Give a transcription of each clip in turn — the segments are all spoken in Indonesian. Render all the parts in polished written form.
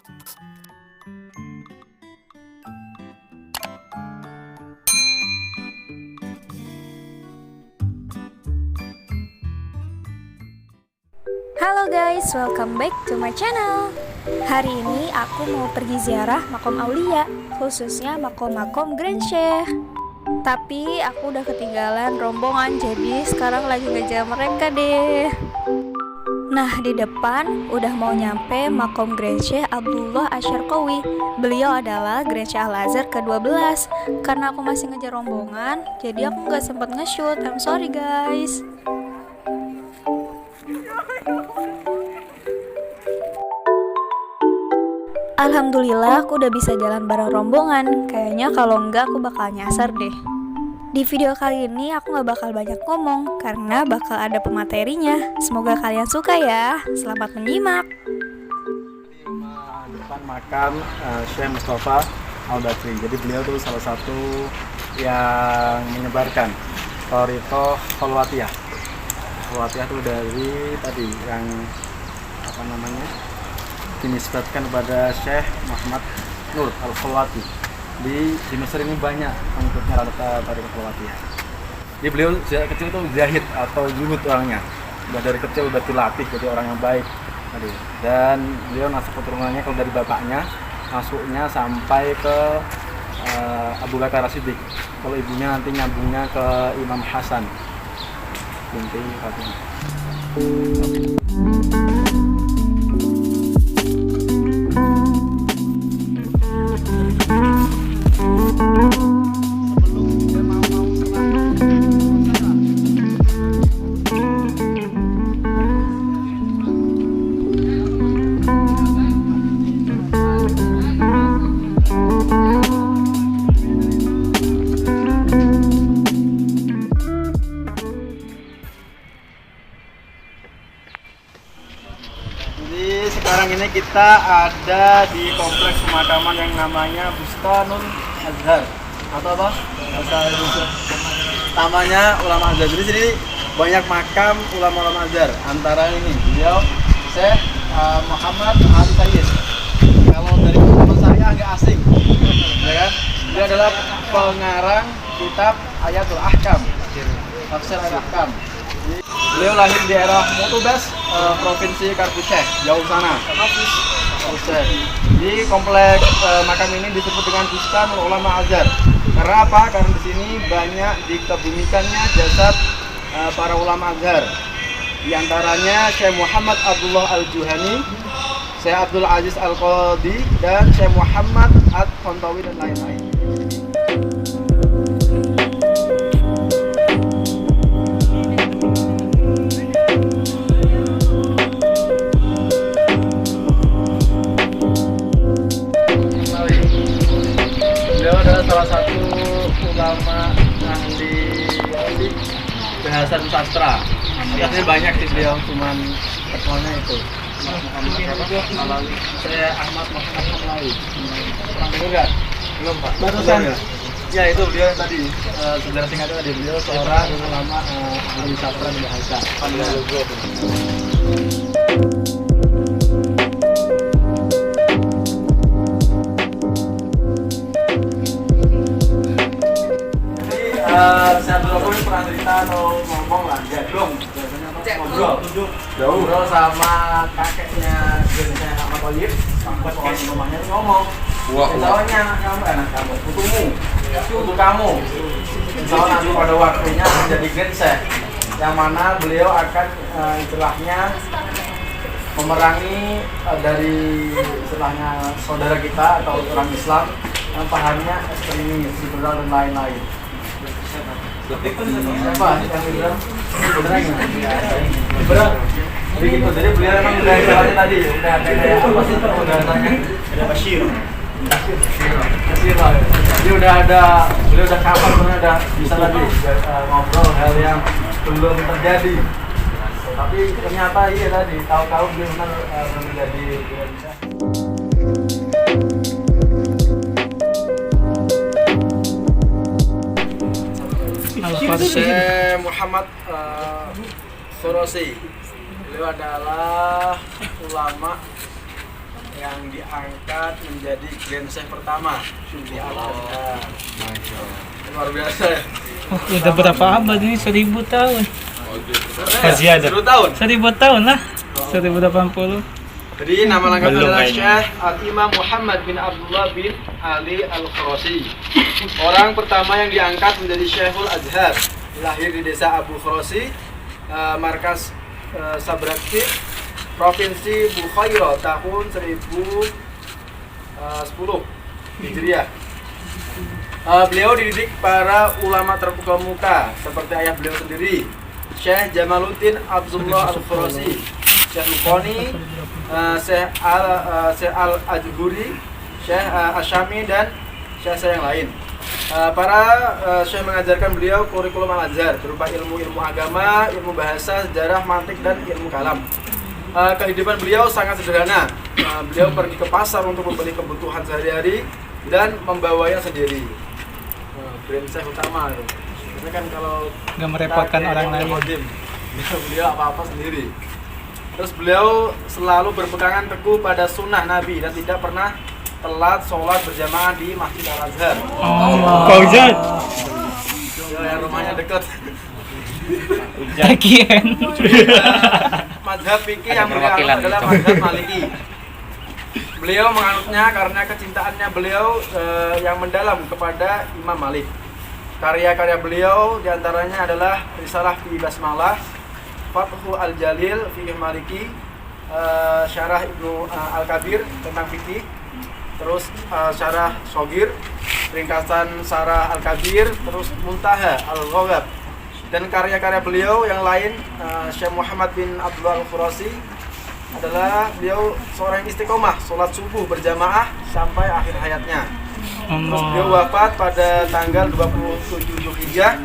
Halo guys, welcome back to my channel. Hari ini aku mau pergi ziarah makom Aulia, khususnya makom Grand Syekh. Tapi aku udah ketinggalan rombongan, jadi sekarang lagi ngejar mereka deh. Nah, di depan udah mau nyampe makom Grand Syekh Abdullah Asyarqawi. Beliau adalah Grand Syekh Al-Azhar ke-12. Karena aku masih ngejar rombongan, jadi aku nggak sempat nge-shoot. I'm sorry guys. Alhamdulillah aku udah bisa jalan bareng rombongan. Kayaknya kalau enggak aku bakal nyasar deh. Di video kali ini aku gak bakal banyak ngomong karena bakal ada pematerinya. Semoga kalian suka ya. Selamat menyimak. Di depan makam Syekh Mustafa Al-Badri. Jadi beliau tuh salah satu yang menyebarkan Thariqah Khalwatiyah. Khalwatiyah tuh dari tadi yang apa namanya? Dinisbatkan kepada Syekh Muhammad Nur Al-Khalwati. Di Mesir ini banyak pengikutnya Thariqah Khalwatiyah. Jadi beliau sejak kecil itu zahid atau zuhud orangnya. Udah dari kecil udah dilatih jadi orang yang baik. Dan beliau nasab keturunannya kalau dari bapaknya masuknya sampai ke Abu Bakar As-Siddiq. Kalau ibunya nanti nyambungnya ke Imam Hasan binti Fatimah. Sekarang ini kita ada di kompleks pemakaman yang namanya Bustanul Azhar atau apa? Namanya ulama Azhar. Jadi sini banyak makam ulama-ulama Azhar. Antara ini beliau Syekh Muhammad Al-Sayyid. Kalau dari nama saya agak asing, ya kan? Dia adalah pengarang kitab Ayatul Ahkam, Tafsir Al-Ahkam. Beliau lahir di daerah Mutubas, provinsi Kartuseh, jauh sana. Di kompleks makam ini disebut dengan Bustanul Ulama Azhar. Karena apa? Karena di sini banyak dikebumikannya jasad para ulama Azhar. Di antaranya Syekh Muhammad Abdullah Al-Juhani, Syekh Abdul Aziz Al-Qadi, dan Syekh Muhammad At-Tantawi dan lain-lain. Salah satu ulama ahli bahasa sastra. Biasanya banyak sih beliau, cuman terkenalnya itu. Saya Ahmad Muhammad Hamlawi. Pernah dengar nggak? Belum Pak. Barusan. Ya itu beliau tadi. Sejarah singkatnya tadi beliau seorang ulama ahli sastra dan bahasa. Saya dulu pernah cerita atau ngomong lah, jadung, ngobrol sama kakeknya jenisnya Ahmad Thayyib, sampai orang rumahnya ngomong, misalnya kamu, untuk kamu, misalnya nanti pada waktunya menjadi Grand Syekh, yang mana beliau akan istilahnya memerangi dari istilahnya saudara kita atau orang Islam yang pahamnya ekstremis, liberal dan lain-lain. Siapa yang bilang berat begitu. Jadi beliau memang udah jalannya tadi, udah ada kayak apa sih udaranya, ada Bashir. Jadi udah ada, beliau udah kapan udah bisa tadi ngobrol hal yang belum terjadi. Tapi ternyata iya tadi, tahu-tahu beliau benar menjadi. Syekh Muhammad Surosi. Beliau adalah ulama yang diangkat menjadi Grand Syekh pertama di Al-Azhar. Luar biasa ya. Udah berapa abad ini? 1000 tahun. Masih ada. 10 tahun. 1000 tahun lah. 1080. Jadi nama lengkapnya Belum adalah kayaknya. Syekh Al-Imam Muhammad bin Abdullah bin Ali Al-Khurasi. Orang pertama yang diangkat menjadi Syekhul Azhar. Lahir di desa Abu Khurasi, markas Sabrakti, Provinsi Bukhaira tahun 1010 Hijriah. Beliau dididik para ulama terkemuka seperti ayah beliau sendiri, Syekh Jamaluddin Abdullah Al-Khurasi, Syekh Luqani, Syekh Al-Ajhuri, Syekh Asyami, dan syekh yang lain. Para syekh mengajarkan beliau kurikulum Al-Azhar berupa ilmu-ilmu agama, ilmu bahasa, sejarah, mantik, dan ilmu kalam. Kehidupan beliau sangat sederhana. Beliau pergi ke pasar untuk membeli kebutuhan sehari-hari dan membawanya sendiri. Brand Syekh utama itu. Biasanya kan kalau Nggak merepotkan kita orang kayak lain. Kodim, beliau apa-apa sendiri. Terus beliau selalu berpegangan teguh pada sunnah Nabi dan tidak pernah telat sholat berjamaah di Masjid Al-Azhar. Fauzan. Yang rumahnya dekat. Jakian. Mazhab fikih yang beliau anut adalah mazhab Maliki. Beliau menganutnya karena kecintaannya beliau yang mendalam kepada Imam Malik. Karya-karya beliau diantaranya adalah Risalah fi Basmalah, Fathu Al-Jalil fi Maliki, Syarah Ibnu Al-Kabir tentang fikih, terus Syarah Shogir, ringkasan Syarah Al-Kabir, terus Muntaha Al-Ghawab. Dan karya-karya beliau yang lain, Syekh Muhammad bin Abdullah Al-Khurasi adalah beliau seorang yang istiqomah sholat subuh berjamaah sampai akhir hayatnya. Terus beliau wafat pada tanggal 27 Zulhijjah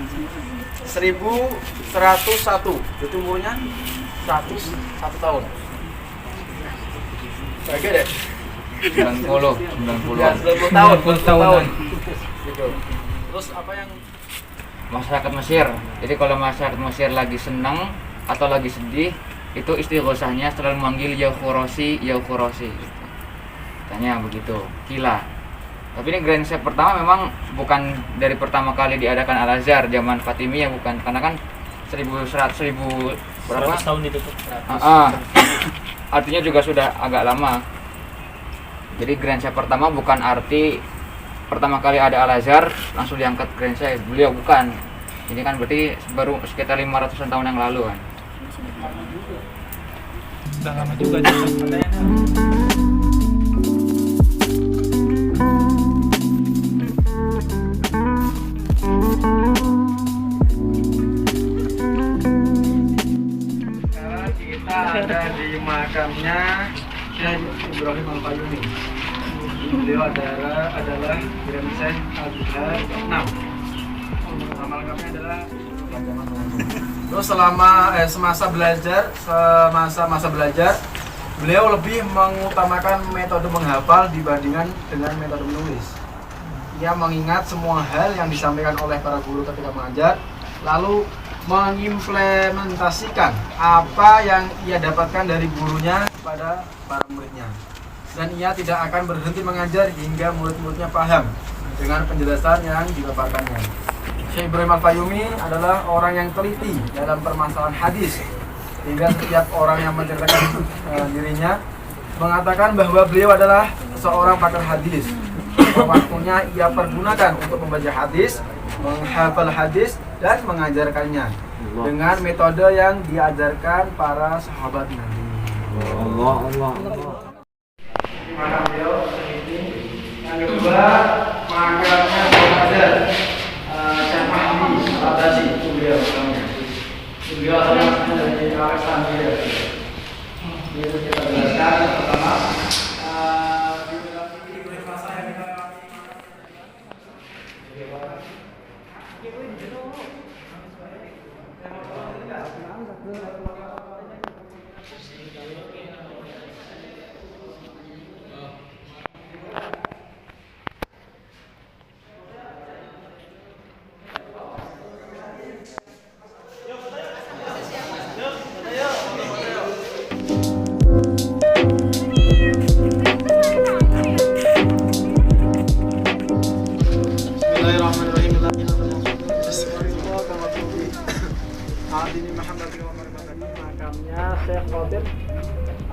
1101. Itu umurnya 101 tahun. Bagi deh. 90 Ya, 90 tahun. 90 tahunan. Gitu. Terus apa yang masyarakat Mesir. Jadi kalau masyarakat Mesir lagi senang atau lagi sedih, itu istighosahnya selalu memanggil ya Khurasi, ya Khurasi. Tanya begitu. Kila. Tapi ini Grand Syekh pertama memang bukan dari pertama kali diadakan Al-Azhar zaman Fatimiyah, bukan, karena kan 1100 berapa? 100 tahun itu tuh. Artinya juga sudah agak lama. Jadi Grand Syekh pertama bukan arti pertama kali ada Al-Azhar langsung diangkat Grand Syekh. Beliau bukan. Ini kan berarti baru sekitar 500-an tahun yang lalu kan. Udah lama juga dia. sekarang kita ada di makamnya Syekh Ibrahim Al-Fayyumi. Beliau adalah Grand Syekh Al-Azhar 6. Nama lengkapnya adalah terus semasa belajar beliau lebih mengutamakan metode menghafal dibandingkan dengan metode menulis. Ia mengingat semua hal yang disampaikan oleh para guru ketika mengajar, lalu mengimplementasikan apa yang ia dapatkan dari gurunya kepada para muridnya. Dan ia tidak akan berhenti mengajar hingga murid-muridnya paham dengan penjelasan yang dipaparkannya. Syekh Ibrahim Al-Fayyumi adalah orang yang teliti dalam permasalahan hadis, hingga setiap orang yang menceritakan dirinya mengatakan bahwa beliau adalah seorang pakar hadis. Waktunya ia pergunakan untuk membaca hadis, menghafal hadis, dan mengajarkannya dengan metode yang diajarkan para sahabat Nabi. Allah. Maka beliau ini yang kedua makamnya Al-Azhar Syekh Mahdi Al-Abasi, itu beliau namanya. Beliau adalah dari Alexandria. Itu kita jelaskan yang pertama.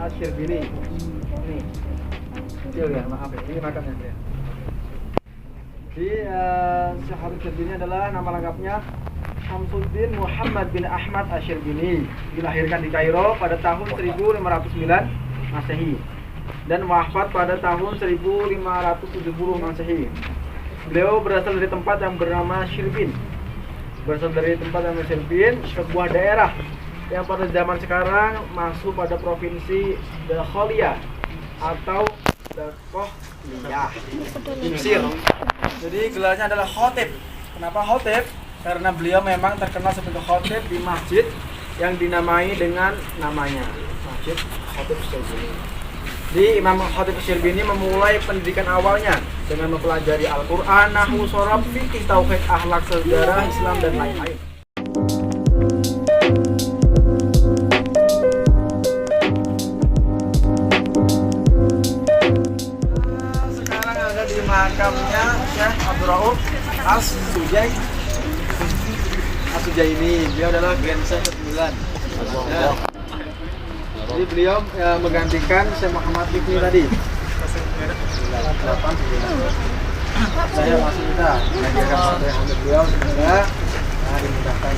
Asy-Syirbini. Ini kecil ya, maaf ya. Ini makamnya dia. Jadi Syekh Habib Syirbini adalah nama lengkapnya Syamsuddin Muhammad bin Ahmad Asy-Syirbini. Dilahirkan di Kairo pada tahun 1509 Masehi dan wafat pada tahun 1570 Masehi. Beliau berasal dari tempat yang bernama Syirbin. Sebuah daerah yang pada zaman sekarang masuk pada provinsi Dakholia atau Dakholia di Mesir. Jadi gelarnya adalah khotib. Kenapa khotib? Karena beliau memang terkenal sebagai khotib di masjid yang dinamai dengan namanya, Masjid Khatib Syirbini. Di Imam Khatib Syirbini memulai pendidikan awalnya dengan mempelajari Al-Quran, Nahwu, Shorab, Fikih, Tauhid, Akhlak, Sejarah, Islam, dan lain-lain. Sekarang ada di makamnya Syekh Abdul Rauf As-Sujaini. Beliau adalah grandson ke-9. Ya. Jadi beliau menggantikan Syekh Muhammad Ibni tadi. Saya masih kita mengajarkan pada beliau sehingga dimudahkan.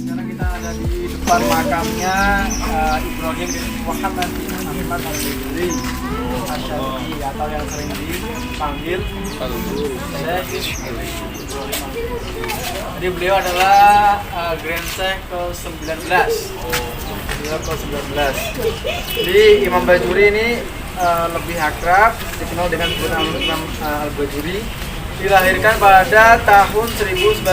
Sekarang kita ada di depan makamnya Ibrahim bin Muhammad bin Ahmad Al-Bajuri Asy-Syafi'i atau yang sering dipanggil Syekh Ibrahim. Jadi beliau adalah grandson ke-19. Beliau ke-19. Jadi Imam Bajuri ini lebih akrab dikenal dengan sebutan Imam Al-Bajuri. Dilahirkan pada tahun 1198.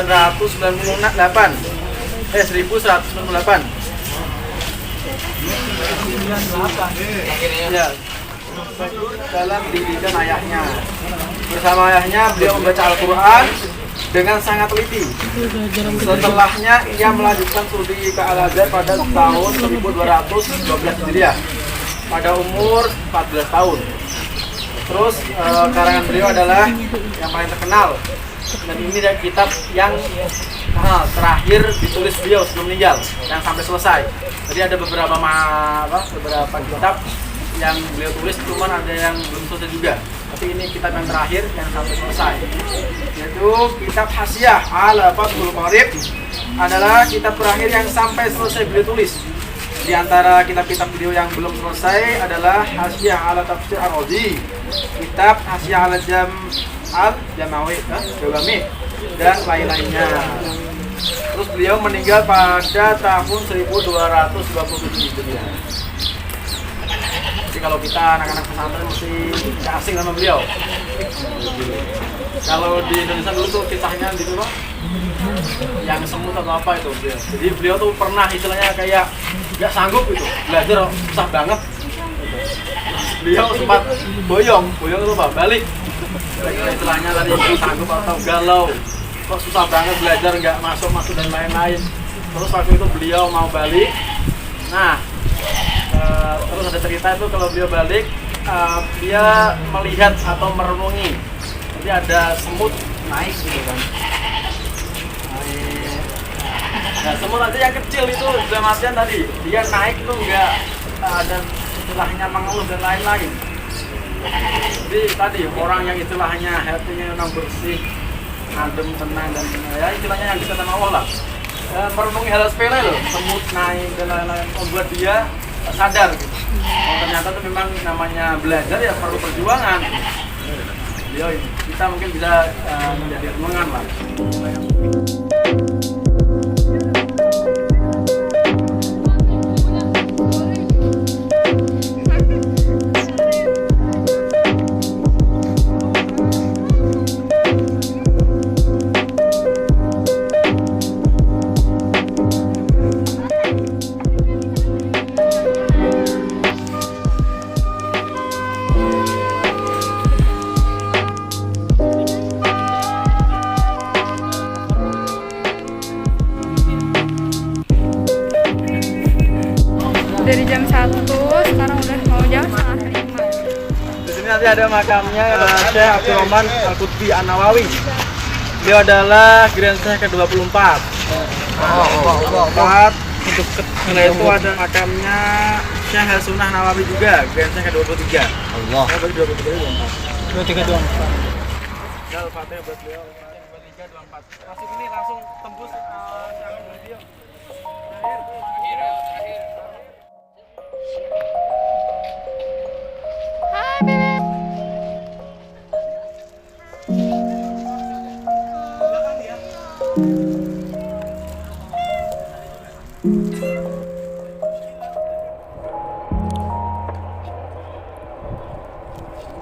Ya. Dalam didikan ayahnya. Bersama ayahnya beliau membaca Al-Quran dengan sangat teliti. Setelahnya ia melanjutkan studi ke Al-Azhar pada tahun 1212 Hijriah pada umur 14 tahun. Terus karangan beliau adalah yang paling terkenal dan ini dari kitab yang terakhir ditulis beliau sebelum meninggal yang sampai selesai. Jadi ada beberapa kitab yang beliau tulis, cuman ada yang belum selesai juga. Tapi ini kitab yang terakhir yang sampai selesai, yaitu kitab Hasyiah ala Fathul Qarib, adalah kitab terakhir yang sampai selesai beliau tulis. Di antara kitab-kitab beliau yang belum selesai adalah Hasyiah ala Tafsir Ar-Razi, kitab Hasyiah ala Jamawi, dan lain-lainnya. Terus beliau meninggal pada tahun 1227 Hijriah. Jadi kalau kita anak-anak pesantren mesti asing sama beliau. Kalau di Indonesia dulu tuh kisahnya gitu loh, yang semut atau apa itu beliau. Jadi beliau tuh pernah istilahnya kayak nggak sanggup gitu, belajar susah banget. Beliau sempat boyong itu apa? Balik. Istilahnya tadi nggak sanggup atau galau. Kok susah banget belajar, nggak masuk dan lain-lain. Terus waktu itu beliau mau balik. Nah, terus ada cerita itu kalau beliau balik, dia melihat atau merenungi. Jadi ada semut naik gitu kan. Nah, semut aja yang kecil itu dalam artian tadi dia naik itu nggak ada istilahnya mengeluh dan lain-lain. Jadi tadi orang yang istilahnya hatinya memang bersih, adem, tenang dan ya istilahnya yang kita sama Allah lah. Merenungi hal sepele loh, semut naik dan lain-lain membuat dia sadar gitu. Ternyata itu memang namanya belajar ya perlu perjuangan. Beliau ini kita mungkin bisa menjadi renungan lah. nanti ada makamnya Syekh Abdurrahman Al-Qutbi An-Nawawi. Beliau adalah Grand Syekh ke-24. Untuk setelah itu ada makamnya Syekh Al-Sunnah Nawawi juga, Grand Syekh ke-23. Allah. Berarti 23 24. 23 doang. Al-Fatihah buat beliau. 23 24. Masuk ini langsung tembus siaran radio.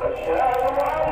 أشهد أن